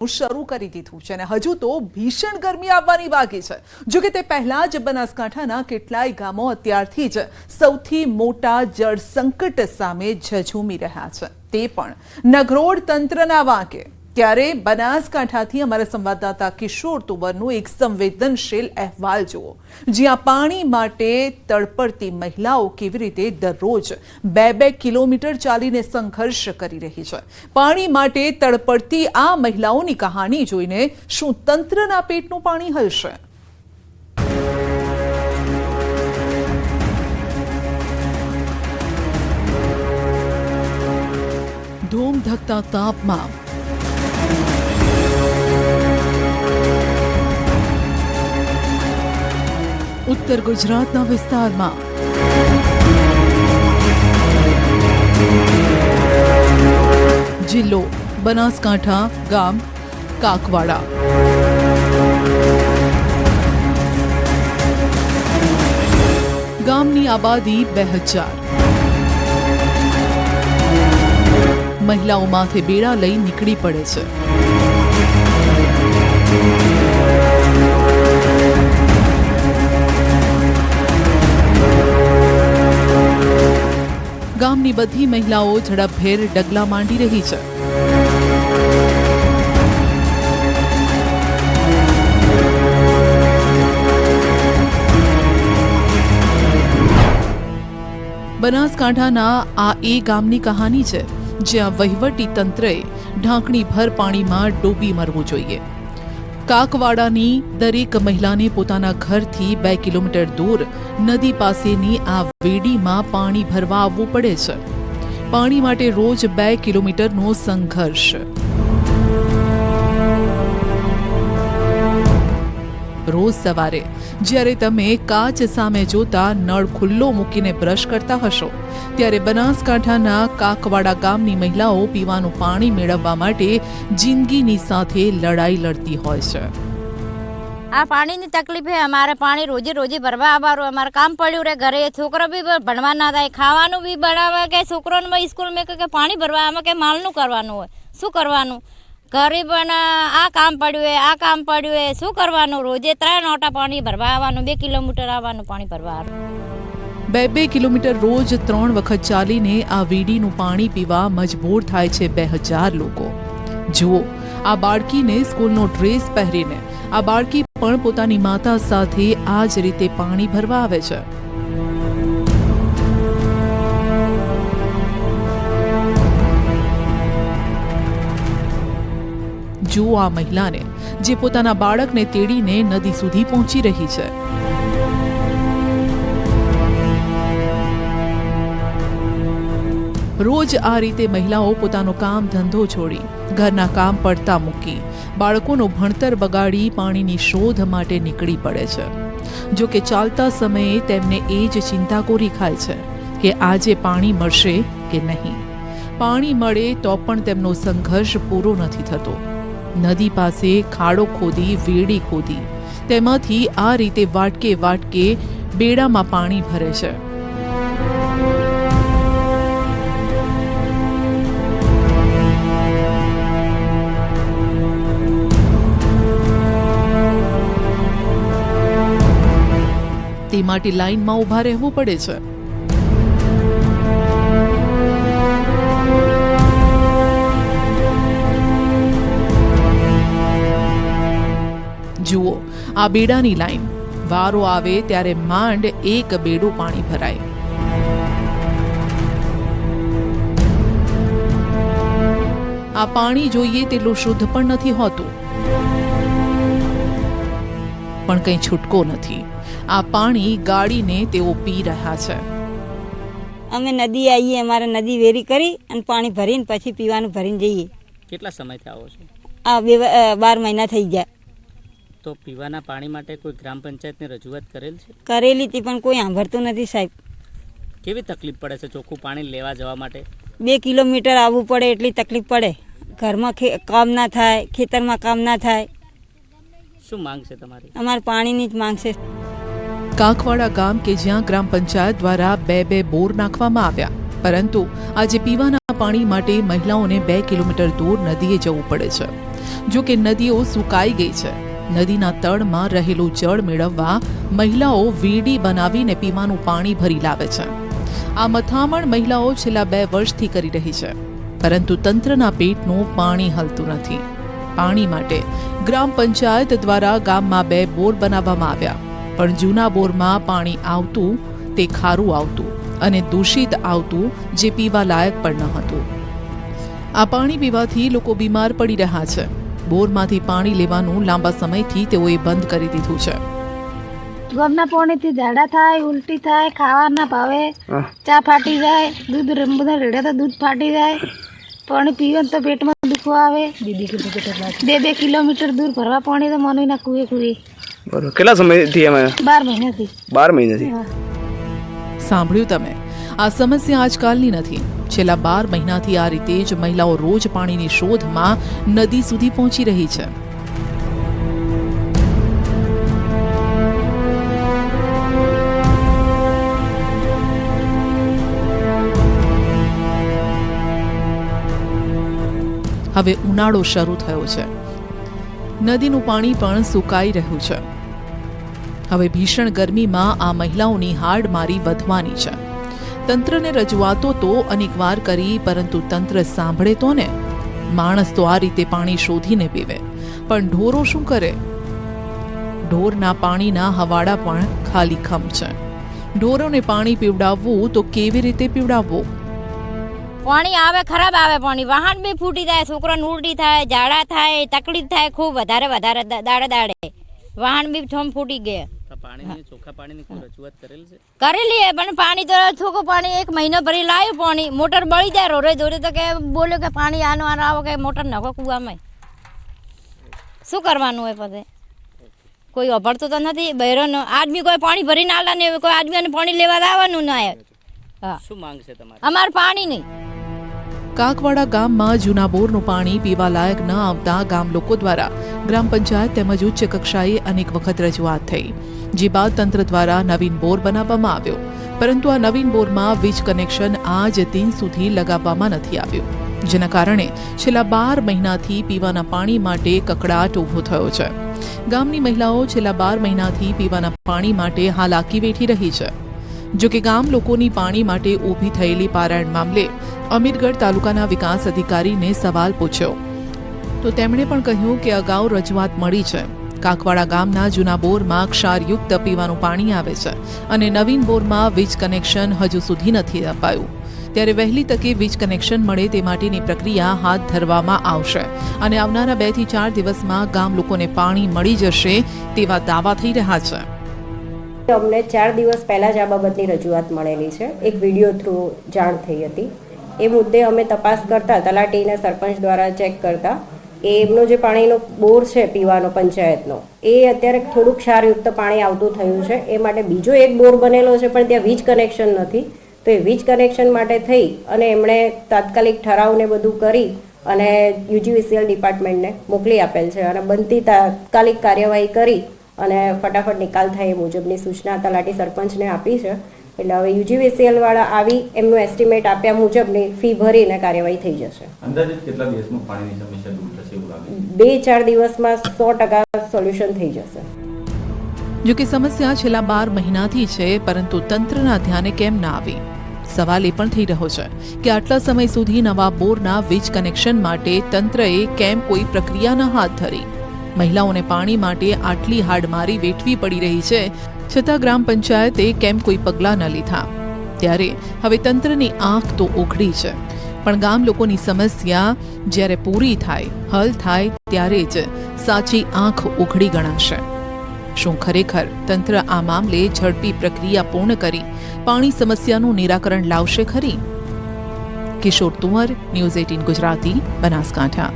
શરૂ કરી દીધું છે અને હજુ તો ભીષણ ગરમી આવવાની બાકી છે। જો કે તે પહેલા જ બનાસકાંઠાના કેટલાય ગામો અત્યારથી જ સૌથી મોટા જળ સંકટ સામે ઝઝૂમી રહ્યા છે, તે પણ નગરોડ તંત્રના વાંકે। ત્યારે બનાસકાંઠાથી અમારા સંવાદદાતા કિશોર તુવરનો એક સંવેદનશીલ અહેવાલ જુઓ, જ્યાં પાણી માટે તડપડતી મહિલાઓ કેવી રીતે દરરોજ 2-2 કિલોમીટર ચાલીને સંઘર્ષ કરી રહી છે। પાણી માટે તડપડતી આ મહિલાઓની કહાની જોઈને શું તંત્રના પેટનું પાણી હલશે? ધૂમ ધકતા તાપમાં उत्तर गुजरातना विस्तारमा जिल्लो बनासकांठा, गाम काकवाड़ा। गामनी आबादी 2000। महिलाओं माथे बेड़ा लई निकली पड़े छे। ગામની બધી મહિલાઓ ઝડપભેર ડગલા માંડી રહી છે। બનાસકાંઠાના આ એ ગામની કહાની છે, જ્યાં વહીવટી તંત્રએ ઢાંકણી ભર પાણીમાં ડૂબી મરવું જોઈએ। કાકવાડાની દરેક મહિલાને પોતાના ઘરથી 2 કિલોમીટર દૂર નદી પાસેની આ વેડીમાં પાણી ભરવા આવવું પડે છે। પાણી માટે રોજ 2 કિલોમીટરનો સંઘર્ષ। રોજ સવારે જ્યારે તમે કાચ સામે જોતા નળ ખુલ્લો મૂકીને બ્રશ કરતા હશો, ત્યારે બનાસકાંઠાના કાકવાડા ગામની મહિલાઓ પીવાનું પાણી મેળવવા માટે જિંદગીની સાથે લડાઈ લડતી હોય છે। આ પાણીની તકલીફ છે। અમારે પાણી રોજે રોજે ભરવા આવવાનું, અમારે કામ પડ્યું રહે, ઘરે છોકરો બી ભણવા ના થાય, ખાવાનું બી બનાવે કે છોકરોને સ્કૂલ મેં કે પાણી ભરવા આમાં કે માલનું કરવાનું હોય, શું કરવાનું? ઘરે પણ આ કામ પડ્યું હોય, આ કામ પડ્યું હોય, શું કરવાનું? રોજે 3 ઓટા પાણી ભરવા આવવાનું, 2 કિલોમીટર આવવાનું પાણી ભરવા આવવાનું। 2-2 કિલોમીટર રોજ 3 વખત ચાલીને આ વીડીનું પાણી પીવા મજબૂર થાય છે 2000 લોકો। જુઓ, આ બાળકીને સ્કૂલનો ડ્રેસ પહેરીને આ બાળકી પણ પોતાની માતા સાથે આ જ રીતે પાણી ભરવા આવે છે। જુઓ આ મહિલાને, જે પોતાના બાળકને તેડીને નદી સુધી પહોંચી રહી છે। રોજ આ રીતે મહિલાઓ પોતાનો કામ ધંધો છોડી, ઘરના કામ પડતા મૂકી, બાળકોનું ભણતર બગાડી પાણીની શોધ માટે નીકળી પડે છે। જો કે ચાલતા સમયે તેમને એ જ ચિંતા કોરી ખાય છે કે આજે પાણી મળશે કે નહીં। પાણી મળે તો પણ તેમનો સંઘર્ષ પૂરો નથી થતો। નદી પાસે ખાડો ખોદી, વેડી ખોદી, તેમાંથી આ રીતે વાટકે વાટકે બેડામાં પાણી ભરે છે। તે માટે લાઈનમાં ઊભા રહેવું પડે છે। જુઓ આ બેડાની લાઈન, વારો આવે ત્યારે માંડ 1 બેડું પાણી ભરાય। આ પાણી જોઈએ તેટલું શુદ્ધ પણ નથી હોતું, પણ કંઈ છૂટકો નથી। આ પાણી ગાળીને તેઓ પી રહ્યા છે। અમે નદી આવીએ, અમારે નદી વેરી કરી અને પાણી ભરીને પછી પીવાનું ભરીને જઈએ। કેટલા સમયથી આવો છો? આ 12 મહિના થઈ ગયા। તો પીવાના પાણી માટે કોઈ ગ્રામ પંચાયતને રજૂઆત કરેલ છે? કરેલી હતી પણ કોઈ સાંભળતું નથી સાહેબ। કેવી તકલીફ પડે છે ચોખ્ખું પાણી લેવા જવા માટે? 2 કિલોમીટર આવવું પડે એટલી તકલીફ પડે। ઘરમાં કામ ના થાય, ખેતરમાં કામ ના થાય। શું માંગ છે તમારી? અમારે પાણીની જ માંગ છે। કાકવાડા ગામ કે જ્યાં ગ્રામ પંચાયત દ્વારા 2 બોર નાખવામાં આવ્યા, પરંતુ આજે પીવાના પાણી માટે મહિલાઓને 2 કિલોમીટર દૂર નદીએ જવું પડે છે। જો કે નદીઓ સુકાઈ ગઈ છે. નદીના તળમાં રહેલું જળ મેળવવા મહિલાઓ વીડી બનાવીને પીવાનું પાણી ભરી લાવે છે. આ મથામણ મહિલાઓ છેલ્લા 2 વર્ષથી કરી રહી છે, પરંતુ તંત્રના પેટનું પાણી હલતું નથી. પાણી માટે ગ્રામ પંચાયત દ્વારા ગામમાં 2 બોર બનાવવામાં આવ્યા, પણ જૂના બોરમાં પાણી આવતું તે ખારું આવતું અને દૂષિત આવતું, જે પીવા લાયક પણ ન હતું. આ પાણી પીવાથી લોકો બીમાર પડી રહ્યા છે. બોરમાંથી પાણી લેવાનું લાંબા સમયથી તેઓએ બંધ કરી દીધું છે. ગમના પાણીથી ઝાડા થાય, ઉલટી થાય, ખાવા ના ભાવે, ચા ફાટી જાય, દૂધ બધા રેડે તો દૂધ ફાટી જાય, પાણી પીવે તો પેટમાં દુખો આવે. 2 કિલોમીટર દૂર ભરવા પાણી તો મને ના કુએ. બરોબર. કેટલા સમયથી અમે? 12 મહિનાથી. 12 મહિનાથી. સાંભળ્યું તમે? આ સમસ્યા આજકાલની નથી. છેલ્લા 12 મહિનાથી આ રીતે જ મહિલાઓ રોજ પાણીની શોધમાં નદી સુધી પહોંચી રહી છે. હવે ઉનાળો શરૂ થયો છે. નદીનું પાણી પણ સુકાઈ રહ્યું છે. હવે ભીષણ ગરમીમાં આ મહિલાઓની હાડમારી વધવાની છે. તંત્રને રજૂઆતો તો અનેકવાર કરી, પરંતુ તંત્ર સાંભળે તો ને. માણસ તો આ રીતે પાણી શોધીને પીવે, પણ ઢોરો શું કરે? ઢોરના પાણીના હવાડા પણ ખાલી ખમ છે. ઢોરોને પાણી પીવડાવવું તો કેવી રીતે પીવડાવવું? પાણી આવે, ખરાબ આવે પાણી. વાહન બી ફૂટી જાય, છોકરાને ઉલટી થાય, ઝાડા થાય, તકલીફ થાય ખૂબ વધારે દાડે વાહન બી ઠમ ફૂટી ગયા. પાણીની ચોખ્ખા પાણીની કોઈ રજૂઆત કરેલ છે? કરેલી હે, પણ પાણી તો ચોખ્ખું પાણી 1 મહિનો ભરી લાવ્યું. પાણી મોટર બળી જાય, રોરે દોરે તો કે બોલ્યો કે પાણી આનો આવો કે મોટર નાખો કુવામાં. શું કરવાનું હોય પછી? કોઈ અભરતું તો નથી. બહેરોનો આદમી કોઈ પાણી ભરીને આલા ને કોઈ આદમીને પાણી લેવા આવવાનું ના આવે. હા, શું માંગ છે તમારી? અમારે પાણી નહીં. કાકવાડા ગામમાં જૂના બોરનું પાણી પીવા લાયક ન આવતા ગામ લોકો દ્વારા ગ્રામ પંચાયત તેમજ ઉચ્ચ કક્ષાએ અનેક વખત રજૂઆત થઈ, જે બાદ તંત્ર દ્વારા નવીન બોર બનાવવામાં આવ્યો, પરંતુ આ નવીન બોરમાં વીજ કનેક્શન આજ દિન સુધી લગાવવામાં નથી આવ્યું, જેના કારણે છેલ્લા 12 મહિનાથી પીવાના પાણી માટે કકડાટ ઊભો થયો છે. ગામની મહિલાઓ છેલ્લા 12 મહિનાથી પીવાના પાણી માટે હાલાકી વેઠી રહી છે. જો કે ગામ લોકોની પાણી માટે ઊભી થયેલી પારાયણ મામલે અમીરગઢ તાલુકાના વિકાસ અધિકારીને સવાલ પૂછ્યો, તો તેમણે પણ કહ્યું કે અગાઉ રજૂઆત મળી છે. કાકવાડા ગામના જૂના બોરમાં ક્ષારયુક્ત પીવાનું પાણી આવે છે અને નવીન બોરમાં વીજ કનેક્શન હજુ સુધી નથી અપાયું. ત્યારે વહેલી તકે વીજ કનેક્શન મળે તે માટેની પ્રક્રિયા હાથ ધરવામાં આવશે અને આવનારા 2 થી 4 દિવસમાં ગામ લોકોને પાણી મળી જશે તેવા દાવા થઈ રહ્યા છે. અમને 4 દિવસ પહેલાં જ આ બાબતની રજૂઆત મળેલી છે. એક વિડીયો થ્રુ જાણ થઈ હતી. એ મુદ્દે અમે તપાસ કરતા, તલાટીને સરપંચ દ્વારા ચેક કરતા, એમનો જે પાણીનો બોર છે પીવાનો પંચાયતનો, એ અત્યારે થોડુંક ક્ષારયુક્ત પાણી આવતું થયું છે. એ માટે બીજો એક બોર બનેલો છે, પણ ત્યાં વીજ કનેક્શન નથી. તો એ વીજ કનેક્શન માટે થઈ અને એમણે તાત્કાલિક ઠરાવને બધું કરી અને યુજીવીસીએલ ડિપાર્ટમેન્ટને મોકલી આપેલ છે અને બનતી તાત્કાલિક કાર્યવાહી કરી અને ફટાફટ નિકાલ થાય એ મુજબની સૂચના તલાટી સરપંચને આપી છે. એટલે હવે યુજીવીસીએલ વાળા આવી એમનું એસ્ટિમેટ આપ્યા મુજબની ફી ભરીને કાર્યવાહી થઈ જશે. અંદાજિત કેટલા દિવસમાં પાણીની સમસ્યા દૂર થશે એવું લાગે? 2-4 દિવસમાં 100% સોલ્યુશન થઈ જશે. જો કે સમસ્યા છેલ્લા 12 મહિનાથી છે, પરંતુ તંત્રના ધ્યાને કેમ ના આવી? સવાલ એ પણ થઈ રહ્યો છે કે આટલા સમય સુધી નવા બોરના વીજ કનેક્શન માટે તંત્રએ કેમ કોઈ પ્રક્રિયા ન હાથ ધરી? મહિલાઓને પાણી માટે આટલી હાડમારી વેઠવી પડી રહી છે, છતાં ગ્રામ પંચાયતે કેમ કોઈ પગલાં ન લીધા? ત્યારે હવે તંત્રની આંખ તો ઉઘડી છે, પણ ગામ લોકોની સમસ્યા જ્યારે પૂરી થાય, હલ થાય, ત્યારે જ સાચી આંખ ઉઘડી ગણાશે. શું ખરેખર તંત્ર આ મામલે ઝડપી પ્રક્રિયા પૂર્ણ કરી પાણી સમસ્યાનું નિરાકરણ લાવશે ખરી? કિશોર તુંવર, ન્યૂઝ 18 ગુજરાતી, બનાસકાંઠા.